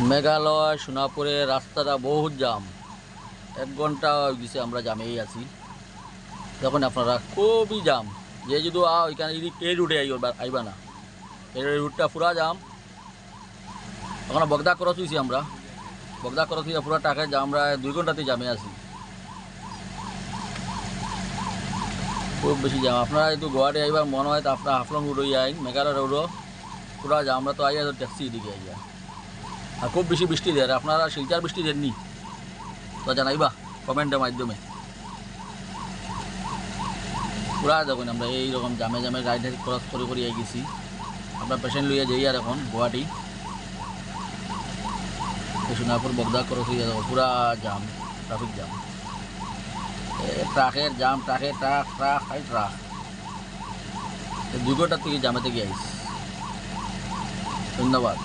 মেঘালয় সোনাপুরের রাস্তাটা বহুত জাম। 1 ঘন্টা হয়ে গেছে আমরা জামেই আছি। দেখুন আপনারা খুবই জাম। যে যদি ওইখানে এই রুটে আইবা না, এই রুটটা পুরা জাম। এখন বগদা ক্রস হয়েছি আমরা, বগদা ক্রস হয়ে পুরা টাকায় জাম। আমরা 2 ঘন্টাতে জামে আছি, খুব বেশি জাম। আপনারা যদি গুয়াহাটি আইবার মনে হয় তো আপনার হাফলং রোড হয়ে আইন, মেঘালয় রোডও পুরা জাম। আমরা তো আইয়া ট্যাক্সি এদিকে আইয়া, আর খুব বেশি বৃষ্টি দেয়। আপনারা শিলচার বৃষ্টি দেননি তো জানাইবা কমেন্টের মাধ্যমে। পুরা দেখুন আমরা এইরকম জামে জামে গাড়ি ক্রস করে করে গেছি। আমরা পেশেন্ট লইয়া যাই আর এখন গুয়াহাটি সোনাপুর বগদা ক্রস হইয়া যাবো, পুরা জাম, ট্রাফিক জাম, ট্রাকের জাম, ট্রাকের ট্রাক ট্রাক হাই ট্রাক। 2 ঘন্টার থেকে জামেতে গিয়ে আইস। ধন্যবাদ।